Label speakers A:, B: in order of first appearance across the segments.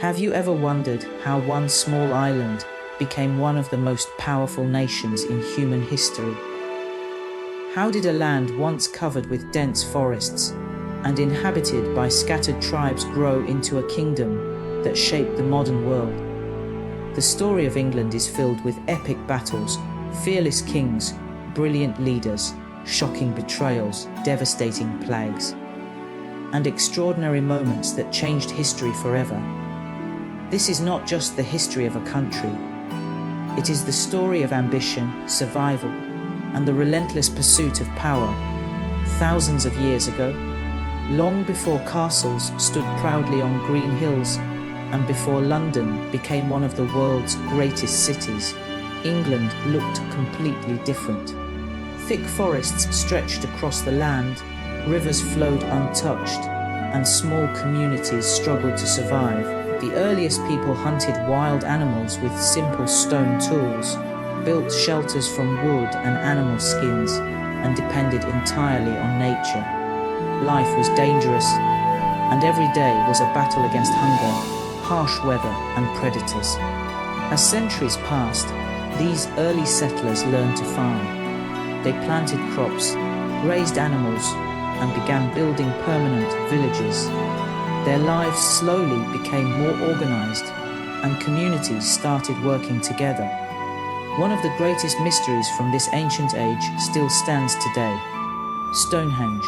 A: Have you ever wondered how one small island became one of the most powerful nations in human history? How did a land once covered with dense forests and inhabited by scattered tribes grow into a kingdom that shaped the modern world? The story of England is filled with epic battles, fearless kings, brilliant leaders, shocking betrayals, devastating plagues, and extraordinary moments that changed history forever. This is not just the history of a country. It is the story of ambition, survival, and the relentless pursuit of power. Thousands of years ago, long before castles stood proudly on green hills, and before London became one of the world's greatest cities, England looked completely different. Thick forests stretched across the land, rivers flowed untouched, and small communities struggled to survive. The earliest people hunted wild animals with simple stone tools, built shelters from wood and animal skins, and depended entirely on nature. Life was dangerous, and every day was a battle against hunger, harsh weather, and predators. As centuries passed, these early settlers learned to farm. They planted crops, raised animals, and began building permanent villages. Their lives slowly became more organized, and communities started working together. One of the greatest mysteries from this ancient age still stands today: Stonehenge.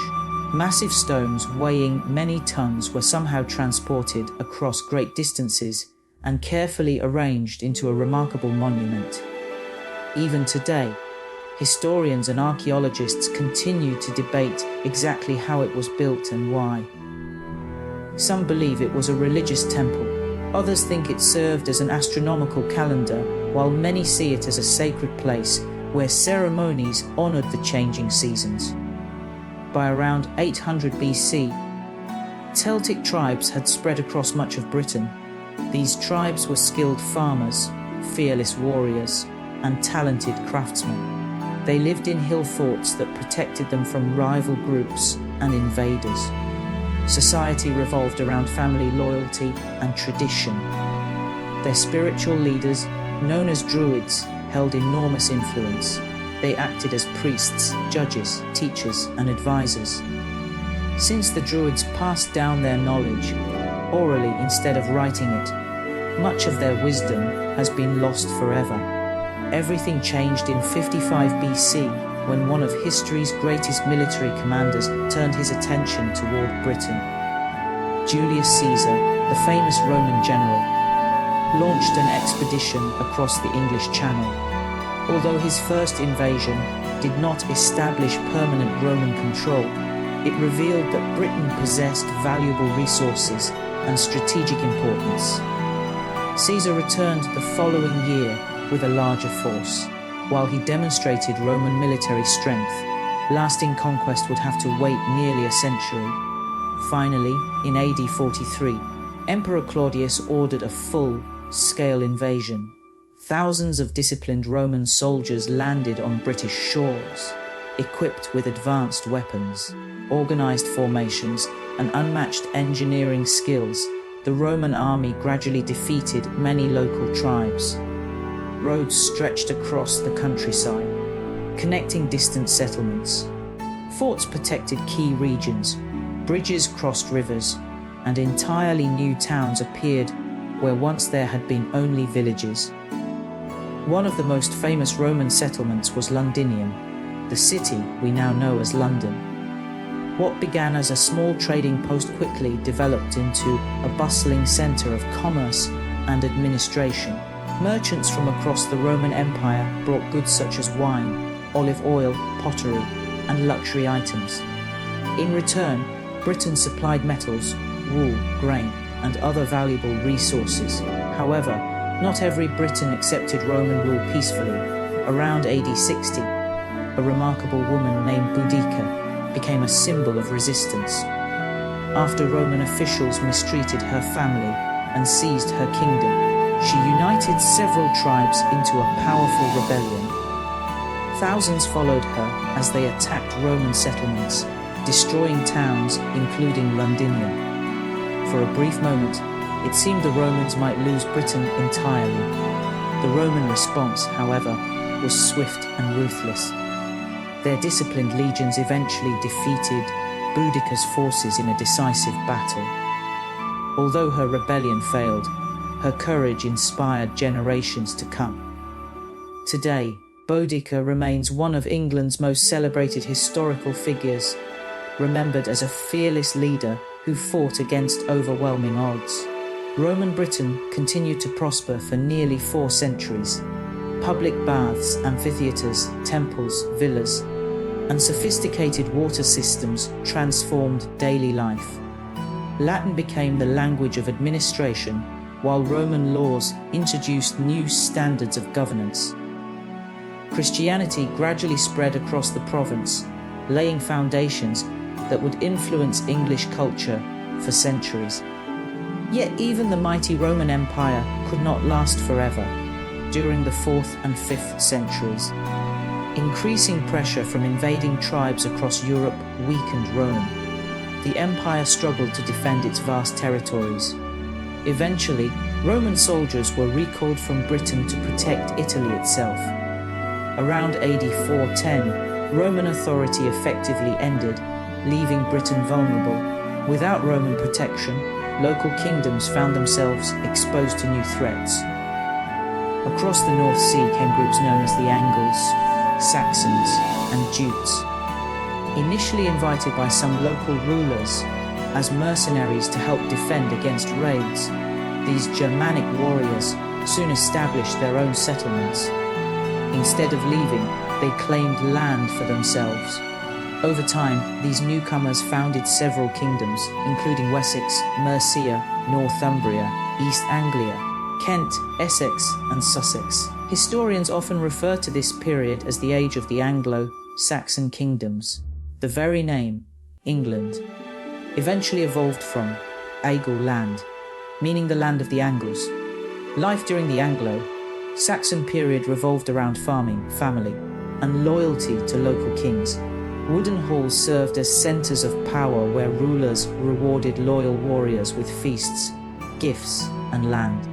A: Massive stones weighing many tons were somehow transported across great distances and carefully arranged into a remarkable monument. Even today, historians and archaeologists continue to debate exactly how it was built and why. Some believe it was a religious temple, others think it served as an astronomical calendar, while many see it as a sacred place where ceremonies honored the changing seasons. By around 800 BC, Celtic tribes had spread across much of Britain. These tribes were skilled farmers, fearless warriors, and talented craftsmen. They lived in hill forts that protected them from rival groups and invaders. Society revolved around family loyalty and tradition. Their spiritual leaders, known as druids, held enormous influence. They acted as priests, judges, teachers, and advisors. Since the druids passed down their knowledge orally instead of writing it, much of their wisdom has been lost forever. Everything changed in 55 BC when one of history's greatest military commanders turned his attention toward Britain. Julius Caesar, the famous Roman general, launched an expedition across the English Channel. Although his first invasion did not establish permanent Roman control, it revealed that Britain possessed valuable resources and strategic importance. Caesar returned the following year with a larger force. While he demonstrated Roman military strength, lasting conquest would have to wait nearly a century. Finally, in AD 43, Emperor Claudius ordered a full-scale invasion. Thousands of disciplined Roman soldiers landed on British shores, equipped with advanced weapons, organized formations, and unmatched engineering skills. The Roman army gradually defeated many local tribes. Roads stretched across the countryside, connecting distant settlements. Forts protected key regions, bridges crossed rivers, and entirely new towns appeared where once there had been only villages. One of the most famous Roman settlements was Londinium, the city we now know as London. What began as a small trading post quickly developed into a bustling center of commerce and administration. Merchants from across the Roman Empire brought goods such as wine, olive oil, pottery, and luxury items. In return, Britain supplied metals, wool, grain, and other valuable resources. However, not every Briton accepted Roman rule peacefully. Around AD 60, a remarkable woman named Boudica became a symbol of resistance. After Roman officials mistreated her family and seized her kingdom, she united several tribes into a powerful rebellion. Thousands followed her as they attacked Roman settlements, destroying towns including Londinium. For a brief moment, it seemed the Romans might lose Britain entirely. The Roman response, however, was swift and ruthless. Their disciplined legions eventually defeated Boudicca's forces in a decisive battle. Although her rebellion failed, her courage inspired generations to come. Today, Boudicca remains one of England's most celebrated historical figures, remembered as a fearless leader who fought against overwhelming odds. Roman Britain continued to prosper for nearly 4 centuries. Public baths, amphitheatres, temples, villas, and sophisticated water systems transformed daily life. Latin became the language of administration, while Roman laws introduced new standards of governance. Christianity gradually spread across the province, laying foundations that would influence English culture for centuries. Yet even the mighty Roman Empire could not last forever. During the 4th and 5th centuries, increasing pressure from invading tribes across Europe weakened Rome. The empire struggled to defend its vast territories. Eventually, Roman soldiers were recalled from Britain to protect Italy itself. Around AD 410, Roman authority effectively ended, leaving Britain vulnerable. Without Roman protection, local kingdoms found themselves exposed to new threats. Across the North Sea came groups known as the Anglo-Saxons and Jutes. Initially invited by some local rulers as mercenaries to help defend against raids, these Germanic warriors soon established their own settlements. Instead of leaving, they claimed land for themselves. Over time, these newcomers founded several kingdoms, including Wessex, Mercia, Northumbria, East Anglia, Kent, Essex, and Sussex. Historians often refer to this period as the age of the Anglo-Saxon kingdoms. The very name, England, eventually evolved from Aigul land, meaning the land of the Angles. Life during the Anglo-Saxon period revolved around farming, family, and loyalty to local kings. Wooden halls served as centers of power where rulers rewarded loyal warriors with feasts, gifts, and land.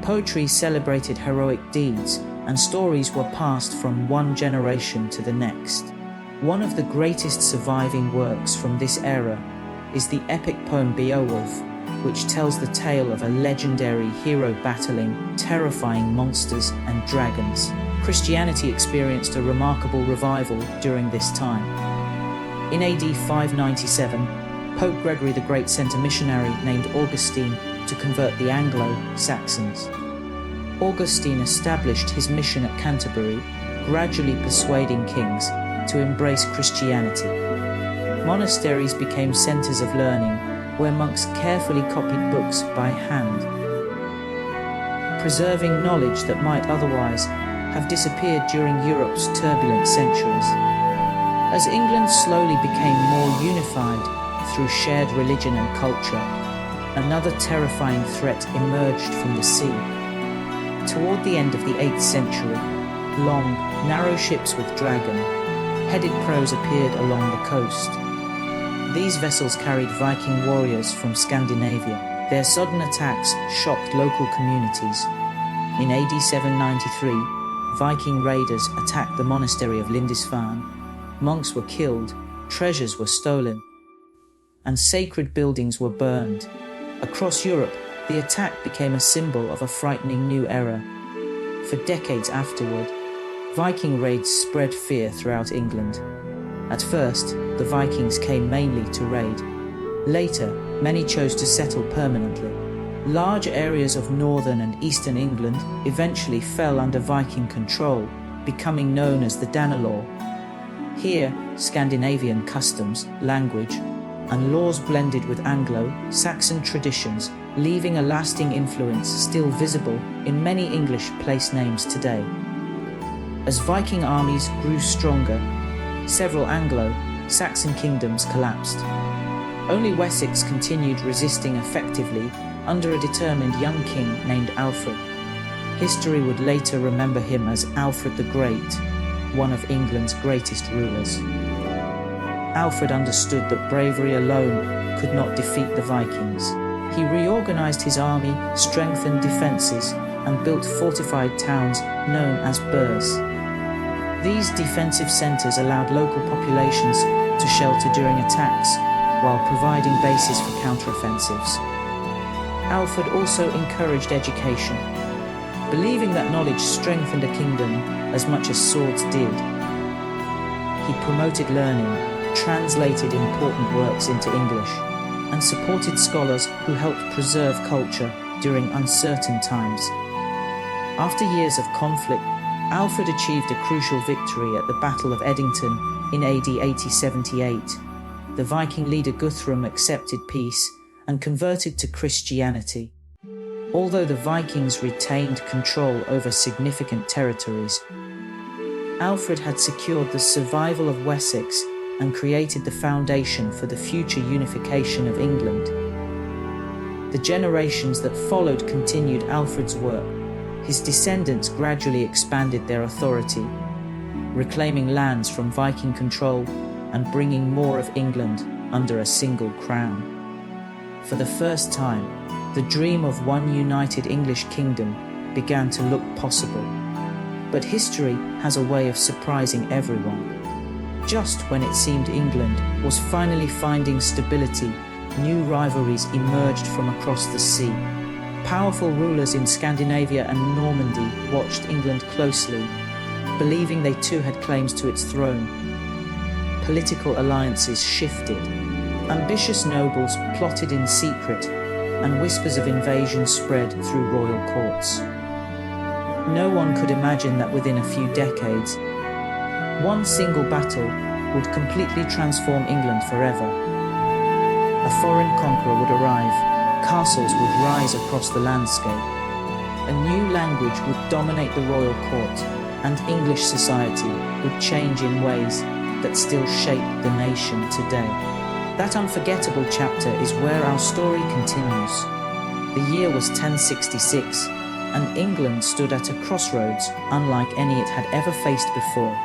A: Poetry celebrated heroic deeds, and stories were passed from one generation to the next. One of the greatest surviving works from this era is the epic poem Beowulf, which tells the tale of a legendary hero battling terrifying monsters and dragons. Christianity experienced a remarkable revival during this time. In AD 597, Pope Gregory the Great sent a missionary named Augustine to convert the Anglo-Saxons. Augustine established his mission at Canterbury, gradually persuading kings to embrace Christianity. Monasteries became centers of learning, where monks carefully copied books by hand, preserving knowledge that might otherwise have disappeared during Europe's turbulent centuries. As England slowly became more unified through shared religion and culture, another terrifying threat emerged from the sea. Toward the end of the 8th century, long, narrow ships with dragon-headed prows appeared along the coast. These vessels carried Viking warriors from Scandinavia. Their sudden attacks shocked local communities. In AD 793, Viking raiders attacked the monastery of Lindisfarne. Monks were killed, treasures were stolen, and sacred buildings were burned. Across Europe, the attack became a symbol of a frightening new era. For decades afterward, Viking raids spread fear throughout England. At first, the Vikings came mainly to raid. Later, many chose to settle permanently. Large areas of northern and eastern England eventually fell under Viking control, becoming known as the Danelaw. Here, Scandinavian customs, language, and laws blended with Anglo-Saxon traditions, leaving a lasting influence still visible in many English place names today. As Viking armies grew stronger, several Anglo-Saxon kingdoms collapsed. Only Wessex continued resisting effectively under a determined young king named Alfred. History would later remember him as Alfred the Great, one of England's greatest rulers. Alfred understood that bravery alone could not defeat the Vikings. He reorganized his army, strengthened defenses, and built fortified towns known as burhs. These defensive centers allowed local populations to shelter during attacks, while providing bases for counteroffensives. Alfred also encouraged education, believing that knowledge strengthened a kingdom as much as swords did. He promoted learning, translated important works into English, and supported scholars who helped preserve culture during uncertain times. After years of conflict, Alfred achieved a crucial victory at the Battle of Edington in AD 8078. The Viking leader Guthrum accepted peace and converted to Christianity. Although the Vikings retained control over significant territories, Alfred had secured the survival of Wessex and created the foundation for the future unification of England. The generations that followed continued Alfred's work. His descendants gradually expanded their authority, reclaiming lands from Viking control and bringing more of England under a single crown. For the first time, the dream of one united English kingdom began to look possible. But history has a way of surprising everyone. Just when it seemed England was finally finding stability, new rivalries emerged from across the sea. Powerful rulers in Scandinavia and Normandy watched England closely, believing they too had claims to its throne. Political alliances shifted. Ambitious nobles plotted in secret, and whispers of invasion spread through royal courts. No one could imagine that within a few decades, one single battle would completely transform England forever. A foreign conqueror would arrive, castles would rise across the landscape, a new language would dominate the royal court, and English society would change in ways that still shape the nation today. That unforgettable chapter is where our story continues. The year was 1066, and England stood at a crossroads unlike any it had ever faced before.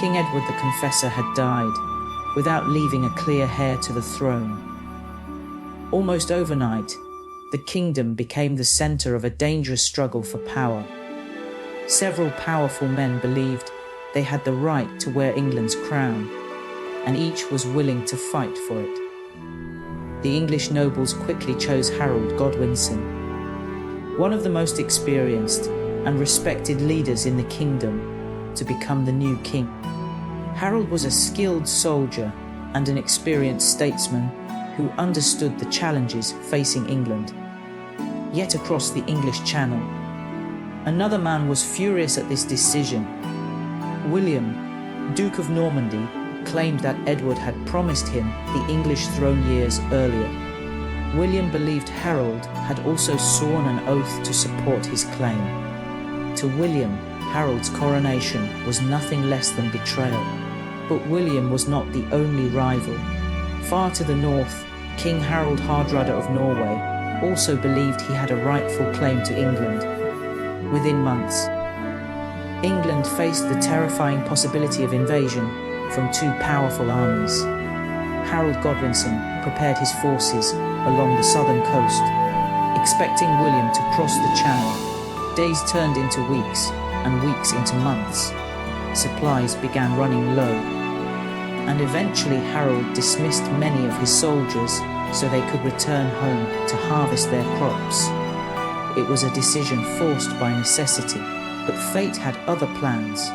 A: King Edward the Confessor had died, without leaving a clear heir to the throne. Almost overnight, the kingdom became the center of a dangerous struggle for power. Several powerful men believed they had the right to wear England's crown, and each was willing to fight for it. The English nobles quickly chose Harold Godwinson, one of the most experienced and respected leaders in the kingdom, to become the new king. Harold was a skilled soldier and an experienced statesman who understood the challenges facing England. Yet across the English Channel, another man was furious at this decision. William, Duke of Normandy, claimed that Edward had promised him the English throne years earlier. William believed Harold had also sworn an oath to support his claim. To William, Harold's coronation was nothing less than betrayal. But William was not the only rival. Far to the north, King Harald Hardrada of Norway also believed he had a rightful claim to England. Within months, England faced the terrifying possibility of invasion from two powerful armies. Harold Godwinson prepared his forces along the southern coast, expecting William to cross the Channel. Days turned into weeks, and weeks into months. Supplies began running low, and eventually Harold dismissed many of his soldiers so they could return home to harvest their crops. It was a decision forced by necessity, but fate had other plans.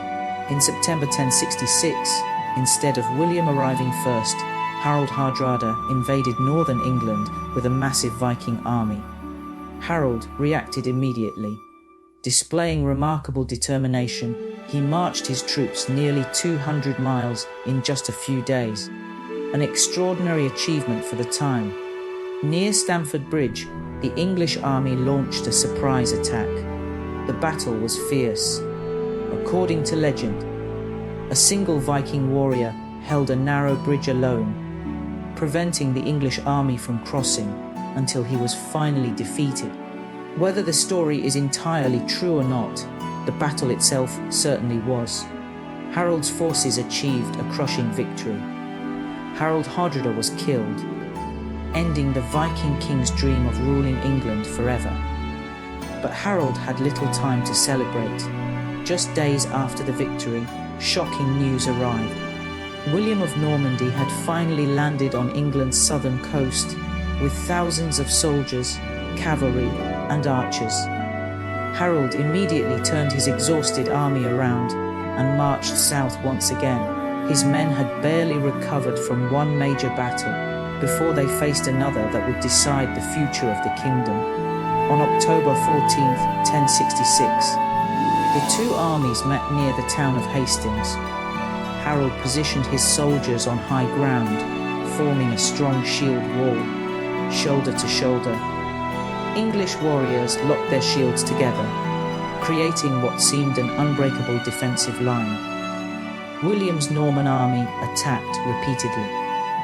A: In September 1066, instead of William arriving first, Harald Hardrada invaded northern England with a massive Viking army. Harold reacted immediately. Displaying remarkable determination, he marched his troops nearly 200 miles in just a few days, an extraordinary achievement for the time. Near Stamford Bridge, the English army launched a surprise attack. The battle was fierce. According to legend, a single Viking warrior held a narrow bridge alone, preventing the English army from crossing until he was finally defeated. Whether the story is entirely true or not, the battle itself certainly was. Harold's forces achieved a crushing victory. Harald Hardrada was killed. ending the Viking king's dream of ruling England forever. But Harold had little time to celebrate. Just days after the victory, shocking news arrived. William of Normandy had finally landed on England's southern coast with thousands of soldiers, cavalry, and archers. Harold immediately turned his exhausted army around and marched south once again. His men had barely recovered from one major battle before they faced another that would decide the future of the kingdom. On October 14th, 1066, the two armies met near the town of Hastings. Harold positioned his soldiers on high ground, forming a strong shield wall, shoulder to shoulder. English warriors locked their shields together, creating what seemed an unbreakable defensive line. William's Norman army attacked repeatedly.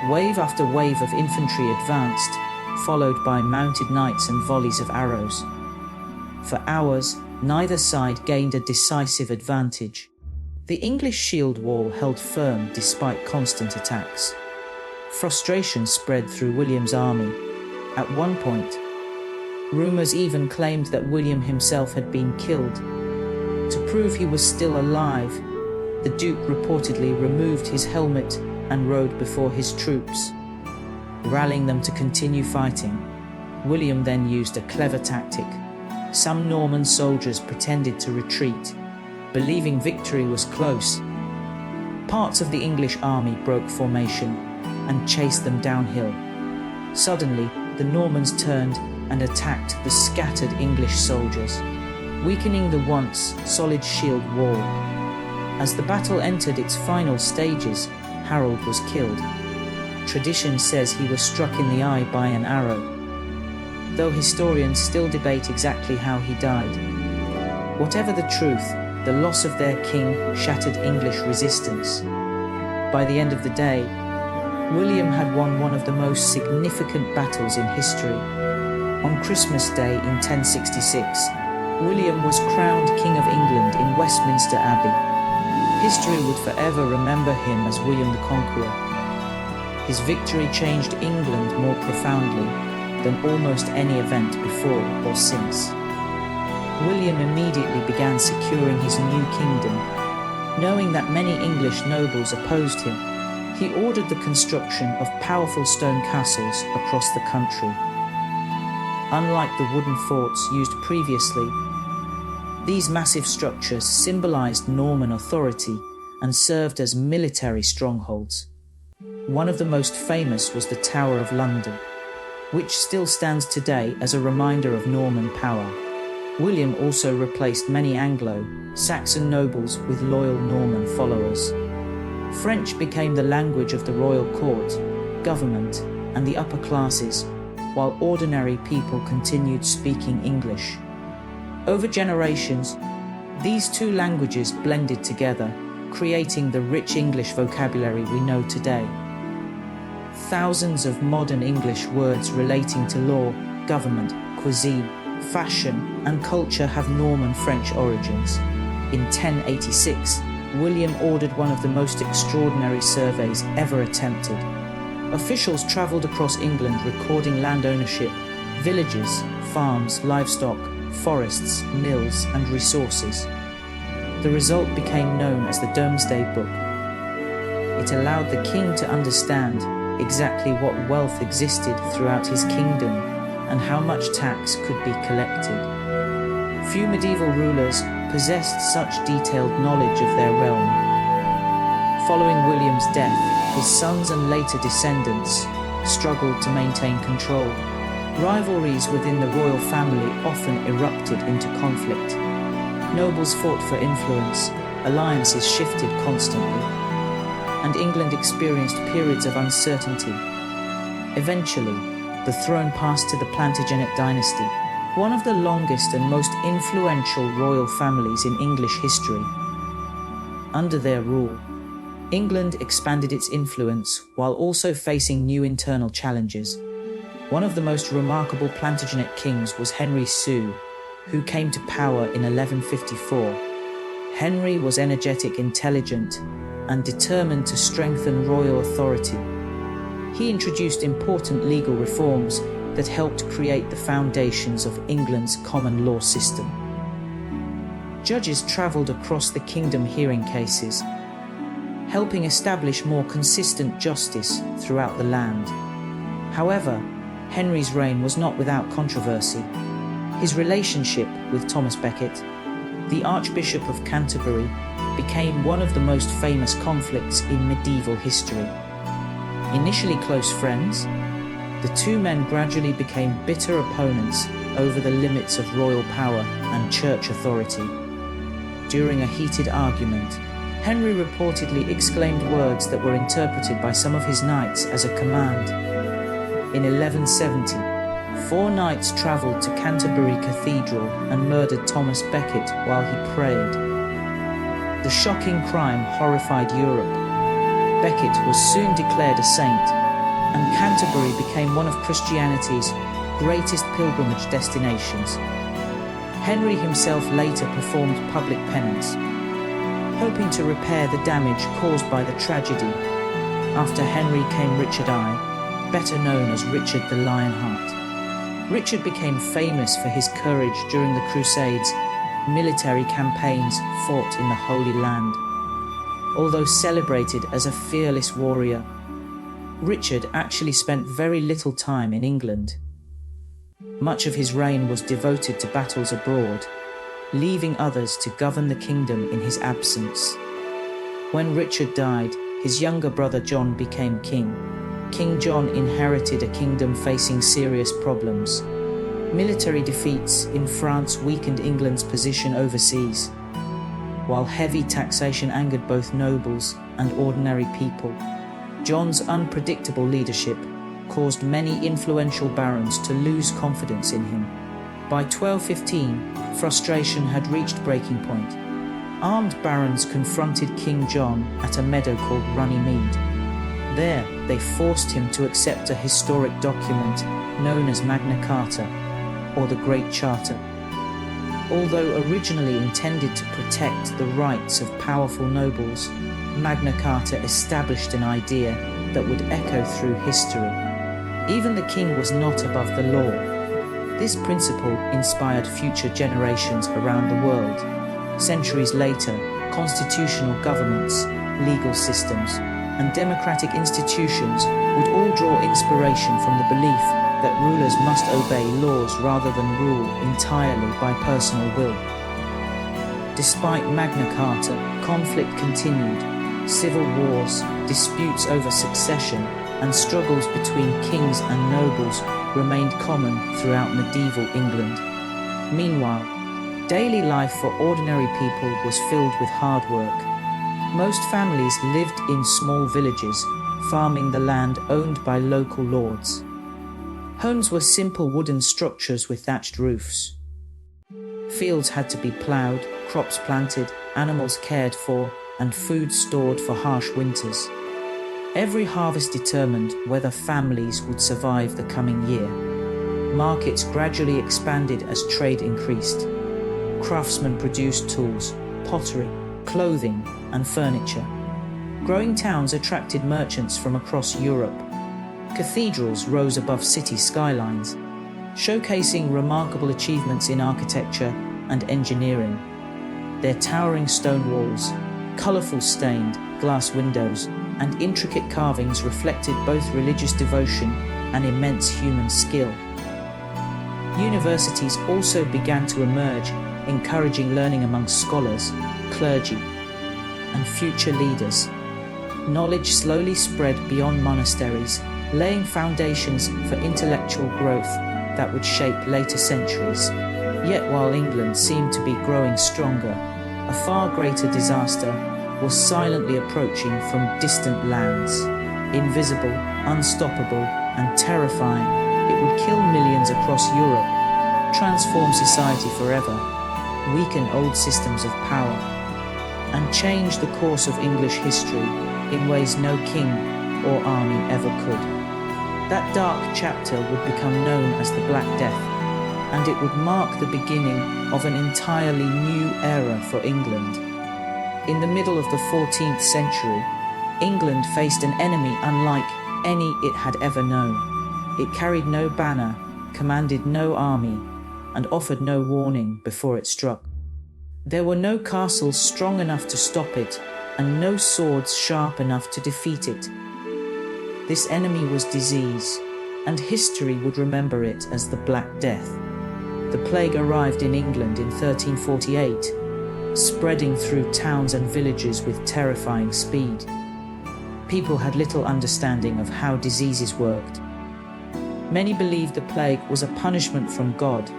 A: Wave after wave of infantry advanced, followed by mounted knights and volleys of arrows. For hours, neither side gained a decisive advantage. The English shield wall held firm despite constant attacks. Frustration spread through William's army. At one point, rumors even claimed that William himself had been killed. To prove he was still alive, the Duke reportedly removed his helmet and rode before his troops, rallying them to continue fighting. William then used a clever tactic. Some Norman soldiers pretended to retreat, believing victory was close. Parts of the English army broke formation and chased them downhill. Suddenly, the Normans turned and attacked the scattered English soldiers, weakening the once solid shield wall. As the battle entered its final stages, Harold was killed. Tradition says he was struck in the eye by an arrow, though historians still debate exactly how he died. Whatever the truth, the loss of their king shattered English resistance. By the end of the day, William had won one of the most significant battles in history. On Christmas Day in 1066, William was crowned King of England in Westminster Abbey. History would forever remember him as William the Conqueror. His victory changed England more profoundly than almost any event before or since. William immediately began securing his new kingdom. Knowing that many English nobles opposed him, he ordered the construction of powerful stone castles across the country. Unlike the wooden forts used previously, these massive structures symbolized Norman authority and served as military strongholds. One of the most famous was the Tower of London, which still stands today as a reminder of Norman power. William also replaced many Anglo-Saxon nobles with loyal Norman followers. French became the language of the royal court, government, and the upper classes, while ordinary people continued speaking English. Over generations, these two languages blended together, creating the rich English vocabulary we know today. Thousands of modern English words relating to law, government, cuisine, fashion, and culture have Norman French origins. In 1086, William ordered one of the most extraordinary surveys ever attempted. Officials travelled across England recording land ownership, villages, farms, livestock, forests, mills, and resources. The result became known as the Domesday Book. It allowed the king to understand exactly what wealth existed throughout his kingdom and how much tax could be collected. Few medieval rulers possessed such detailed knowledge of their realm. Following William's death, his sons and later descendants struggled to maintain control. Rivalries within the royal family often erupted into conflict. Nobles fought for influence, alliances shifted constantly, and England experienced periods of uncertainty. Eventually, the throne passed to the Plantagenet dynasty, one of the longest and most influential royal families in English history. Under their rule, England expanded its influence while also facing new internal challenges. One of the most remarkable Plantagenet kings was Henry Sue, who came to power in 1154. Henry was energetic, intelligent, and determined to strengthen royal authority. He introduced important legal reforms that helped create the foundations of England's common law system. Judges travelled across the kingdom hearing cases, helping establish more consistent justice throughout the land. However, Henry's reign was not without controversy. His relationship with Thomas Becket, the Archbishop of Canterbury, became one of the most famous conflicts in medieval history. Initially close friends, the two men gradually became bitter opponents over the limits of royal power and church authority. During a heated argument, Henry reportedly exclaimed words that were interpreted by some of his knights as a command. In 1170, 4 knights travelled to Canterbury Cathedral and murdered Thomas Becket while he prayed. The shocking crime horrified Europe. Becket was soon declared a saint, and Canterbury became one of Christianity's greatest pilgrimage destinations. Henry himself later performed public penance, hoping to repair the damage caused by the tragedy. After Henry came Richard I, better known as Richard the Lionheart. Richard became famous for his courage during the Crusades, military campaigns fought in the Holy Land. Although celebrated as a fearless warrior, Richard actually spent very little time in England. Much of his reign was devoted to battles abroad, leaving others to govern the kingdom in his absence. When Richard died, his younger brother John became king. King John inherited a kingdom facing serious problems. Military defeats in France weakened England's position overseas, while heavy taxation angered both nobles and ordinary people. John's unpredictable leadership caused many influential barons to lose confidence in him. By 1215, frustration had reached breaking point. Armed barons confronted King John at a meadow called Runnymede. There, they forced him to accept a historic document known as Magna Carta, or the Great Charter. Although originally intended to protect the rights of powerful nobles, Magna Carta established an idea that would echo through history. Even the king was not above the law. This principle inspired future generations around the world. Centuries later, constitutional governments, legal systems, and democratic institutions would all draw inspiration from the belief that rulers must obey laws rather than rule entirely by personal will. Despite Magna Carta, conflict continued. Civil wars, disputes over succession, and struggles between kings and nobles remained common throughout medieval England. Meanwhile, daily life for ordinary people was filled with hard work. Most families lived in small villages, farming the land owned by local lords. Homes were simple wooden structures with thatched roofs. Fields had to be ploughed, crops planted, animals cared for, and food stored for harsh winters. Every harvest determined whether families would survive the coming year. Markets gradually expanded as trade increased. Craftsmen produced tools, pottery, clothing, and furniture. Growing towns attracted merchants from across Europe. Cathedrals rose above city skylines, showcasing remarkable achievements in architecture and engineering. Their towering stone walls, colourful stained glass windows, and intricate carvings reflected both religious devotion and immense human skill. Universities also began to emerge, encouraging learning among scholars, clergy, and future leaders. Knowledge slowly spread beyond monasteries, laying foundations for intellectual growth that would shape later centuries. Yet while England seemed to be growing stronger, a far greater disaster was silently approaching from distant lands. Invisible, unstoppable, and terrifying, it would kill millions across Europe, transform society forever, weaken old systems of power, and change the course of English history in ways no king or army ever could. That dark chapter would become known as the Black Death, and it would mark the beginning of an entirely new era for England. In the middle of the 14th century, England faced an enemy unlike any it had ever known. It carried no banner, commanded no army, and offered no warning before it struck. There were no castles strong enough to stop it, and no swords sharp enough to defeat it. This enemy was disease, and history would remember it as the Black Death. The plague arrived in England in 1348, spreading through towns and villages with terrifying speed. People had little understanding of how diseases worked. Many believed the plague was a punishment from God,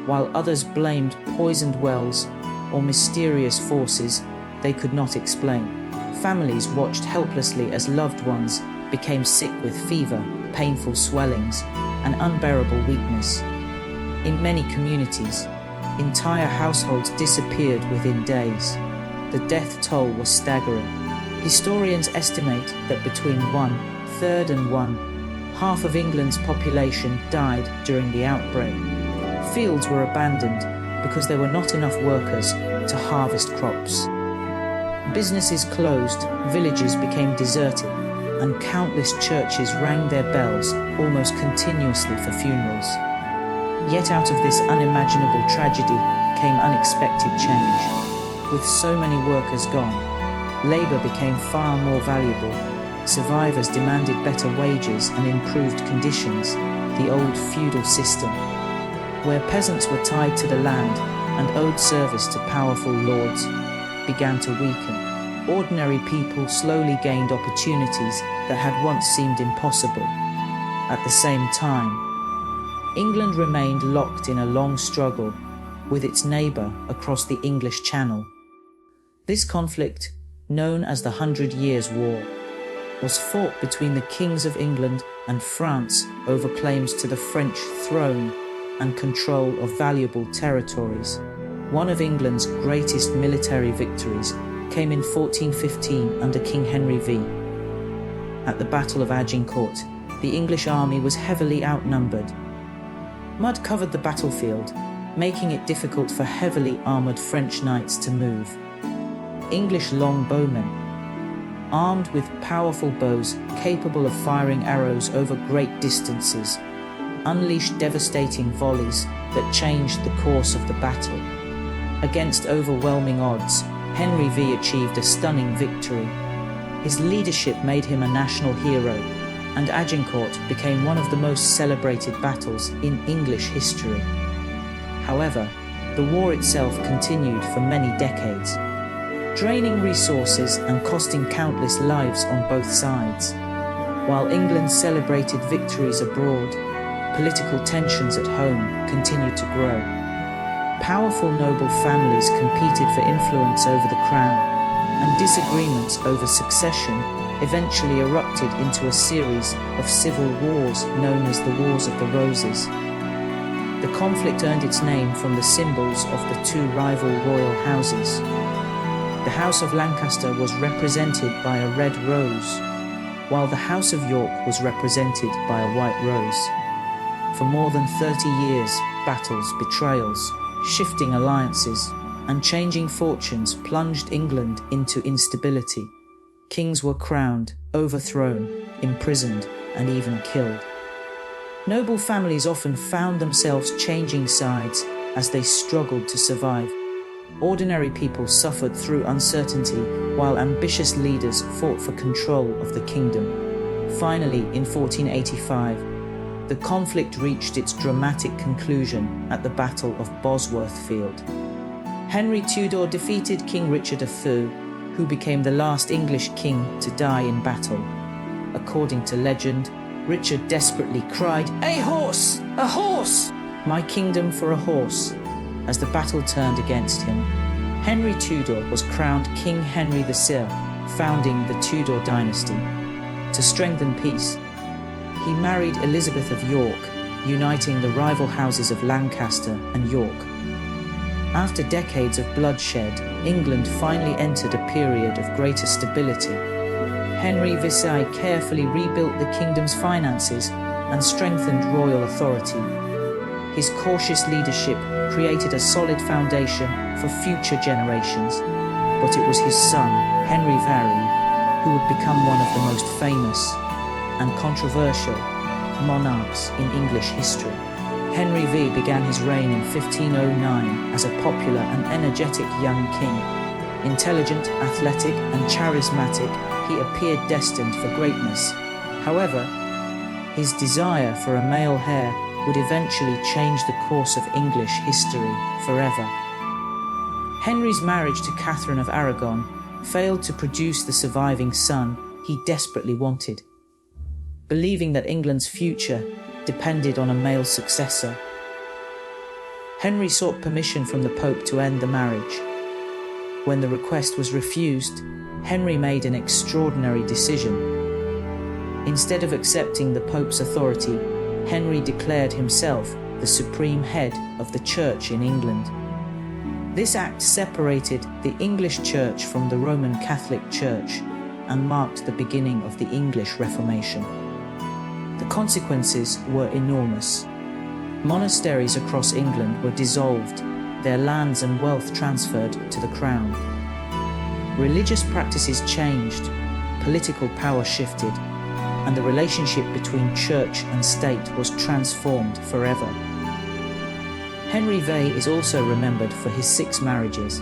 A: while others blamed poisoned wells or mysterious forces they could not explain. Families watched helplessly as loved ones became sick with fever, painful swellings, and unbearable weakness. In many communities, entire households disappeared within days. The death toll was staggering. Historians estimate that between 1/3 and 1/2 of England's population died during the outbreak. Fields were abandoned because there were not enough workers to harvest crops. Businesses closed, villages became deserted, and countless churches rang their bells almost continuously for funerals. Yet out of this unimaginable tragedy came unexpected change. With so many workers gone, labour became far more valuable. Survivors demanded better wages and improved conditions. The old feudal system, where peasants were tied to the land and owed service to powerful lords, began to weaken. Ordinary people slowly gained opportunities that had once seemed impossible. At the same time, England remained locked in a long struggle with its neighbour across the English Channel. This conflict, known as the 100 Years' War, was fought between the kings of England and France over claims to the French throne and control of valuable territories. One of England's greatest military victories came in 1415 under King Henry V. At the Battle of Agincourt, the English army was heavily outnumbered. Mud covered the battlefield, making it difficult for heavily armoured French knights to move. English longbowmen, armed with powerful bows capable of firing arrows over great distances, unleashed devastating volleys that changed the course of the battle. Against overwhelming odds, Henry V achieved a stunning victory. His leadership made him a national hero, and Agincourt became one of the most celebrated battles in English history. However, the war itself continued for many decades, draining resources and costing countless lives on both sides. While England celebrated victories abroad, political tensions at home continued to grow. Powerful noble families competed for influence over the crown, and disagreements over succession eventually erupted into a series of civil wars known as the Wars of the Roses. The conflict earned its name from the symbols of the two rival royal houses. The House of Lancaster was represented by a red rose, while the House of York was represented by a white rose. For more than 30 years, battles, betrayals, shifting alliances, and changing fortunes plunged England into instability. Kings were crowned, overthrown, imprisoned, and even killed. Noble families often found themselves changing sides as they struggled to survive. Ordinary people suffered through uncertainty, while ambitious leaders fought for control of the kingdom. Finally, in 1485, the conflict reached its dramatic conclusion at the Battle of Bosworth Field. Henry Tudor defeated King Richard of Foo, who became the last English king to die in battle. According to legend, Richard desperately cried, "A horse! A horse! My kingdom for a horse!" as the battle turned against him. Henry Tudor was crowned King Henry VI, founding the Tudor dynasty. To strengthen peace, he married Elizabeth of York, uniting the rival houses of Lancaster and York. After decades of bloodshed, England finally entered a period of greater stability. Henry VI carefully rebuilt the kingdom's finances and strengthened royal authority. His cautious leadership created a solid foundation for future generations, but it was his son, Henry VIII, who would become one of the most famous. and controversial monarchs in English history. Henry V began his reign in 1509 as a popular and energetic young king. Intelligent, athletic, and charismatic, he appeared destined for greatness. However, his desire for a male heir would eventually change the course of English history forever. Henry's marriage to Catherine of Aragon failed to produce the surviving son he desperately wanted. Believing that England's future depended on a male successor, Henry sought permission from the Pope to end the marriage. When the request was refused, Henry made an extraordinary decision. Instead of accepting the Pope's authority, Henry declared himself the supreme head of the Church in England. This act separated the English Church from the Roman Catholic Church and marked the beginning of the English Reformation. The consequences were enormous. Monasteries across England were dissolved, their lands and wealth transferred to the crown. Religious practices changed, political power shifted, and the relationship between church and state was transformed forever. Henry VIII is also remembered for his 6 marriages.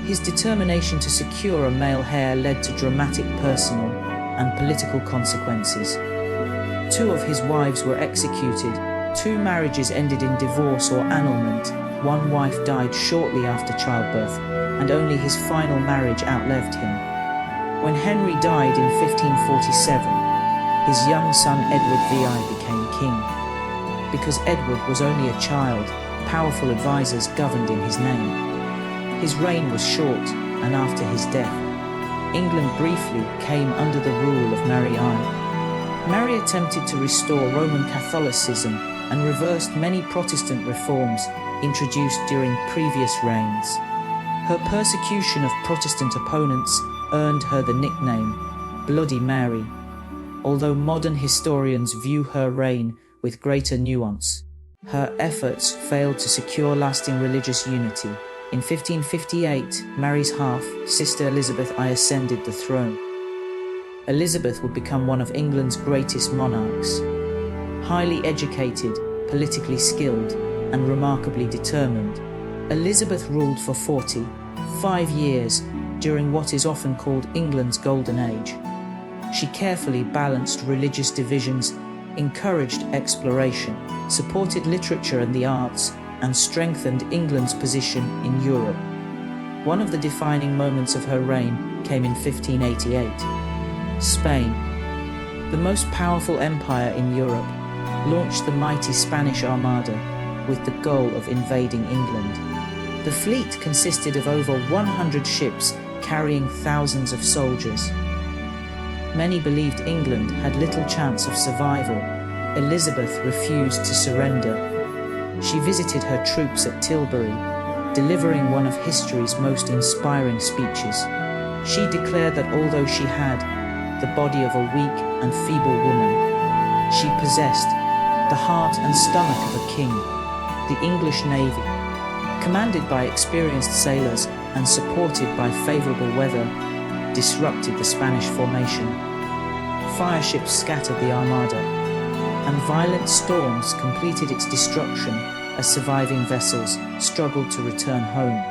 A: His determination to secure a male heir led to dramatic personal and political consequences. 2 of his wives were executed, 2 marriages ended in divorce or annulment, 1 wife died shortly after childbirth, and only his final marriage outlived him. When Henry died in 1547, his young son Edward VI became king. Because Edward was only a child, powerful advisors governed in his name. His reign was short, and after his death, England briefly came under the rule of Mary I. Mary attempted to restore Roman Catholicism and reversed many Protestant reforms introduced during previous reigns. Her persecution of Protestant opponents earned her the nickname Bloody Mary, although modern historians view her reign with greater nuance. Her efforts failed to secure lasting religious unity. In 1558, Mary's half, Sister Elizabeth I, ascended the throne. Elizabeth would become one of England's greatest monarchs. Highly educated, politically skilled, and remarkably determined, Elizabeth ruled for 45 years during what is often called England's Golden Age. She carefully balanced religious divisions, encouraged exploration, supported literature and the arts, and strengthened England's position in Europe. One of the defining moments of her reign came in 1588. Spain, the most powerful empire in Europe, launched the mighty Spanish Armada with the goal of invading England. The fleet consisted of over 100 ships carrying thousands of soldiers. Many believed England had little chance of survival. Elizabeth refused to surrender. She visited her troops at Tilbury, delivering one of history's most inspiring speeches. She declared that although she had the body of a weak and feeble woman, she possessed the heart and stomach of a king. The English Navy, commanded by experienced sailors and supported by favourable weather, disrupted the Spanish formation. Fire ships scattered the Armada, and violent storms completed its destruction as surviving vessels struggled to return home.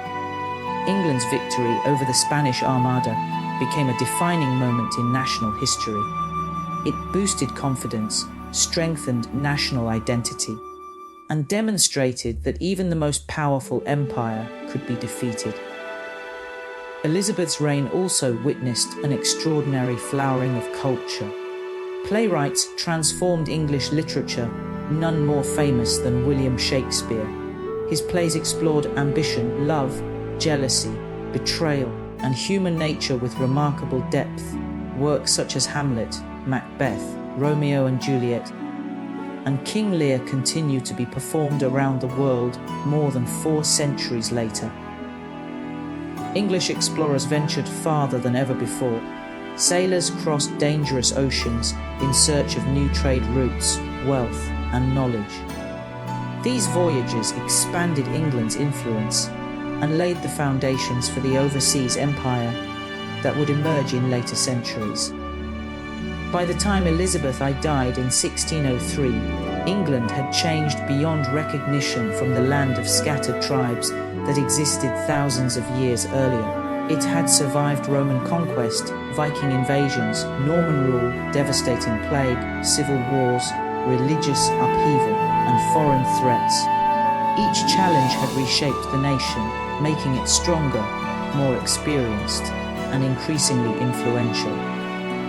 A: England's victory over the Spanish Armada became a defining moment in national history. It boosted confidence, strengthened national identity, and demonstrated that even the most powerful empire could be defeated. Elizabeth's reign also witnessed an extraordinary flowering of culture. Playwrights transformed English literature, none more famous than William Shakespeare. His plays explored ambition, love, jealousy, betrayal, and human nature with remarkable depth. Works such as Hamlet, Macbeth, Romeo and Juliet, and King Lear continue to be performed around the world more than 4 centuries later. English explorers ventured farther than ever before. Sailors crossed dangerous oceans in search of new trade routes, wealth, and knowledge. These voyages expanded England's influence and laid the foundations for the overseas empire that would emerge in later centuries. By the time Elizabeth I died in 1603, England had changed beyond recognition from the land of scattered tribes that existed thousands of years earlier. It had survived Roman conquest, Viking invasions, Norman rule, devastating plague, civil wars, religious upheaval, and foreign threats. Each challenge had reshaped the nation, making it stronger, more experienced, and increasingly influential.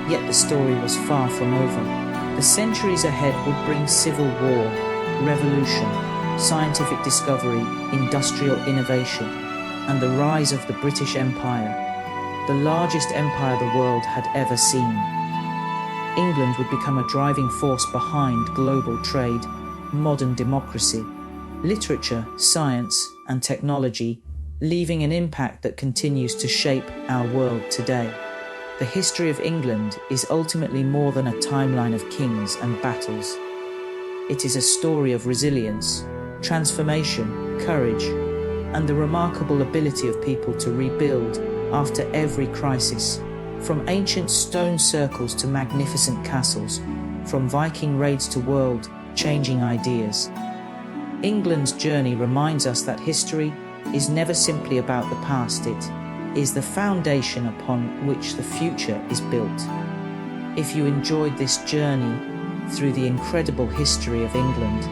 A: Yet the story was far from over. The centuries ahead would bring civil war, revolution, scientific discovery, industrial innovation, and the rise of the British Empire, the largest empire the world had ever seen. England would become a driving force behind global trade, modern democracy, literature, science, and technology, leaving an impact that continues to shape our world today. The history of England is ultimately more than a timeline of kings and battles. It is a story of resilience, transformation, courage, and the remarkable ability of people to rebuild after every crisis. From ancient stone circles to magnificent castles, from Viking raids to world-changing ideas. England's journey reminds us that history is never simply about the past, it is the foundation upon which the future is built. If you enjoyed this journey through the incredible history of England,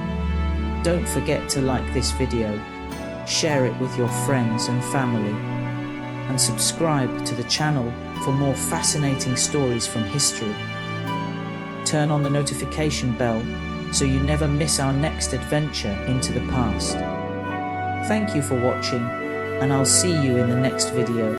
A: don't forget to like this video, share it with your friends and family, and subscribe to the channel for more fascinating stories from history. Turn on the notification bell so you never miss our next adventure into the past. Thank you for watching, and I'll see you in the next video.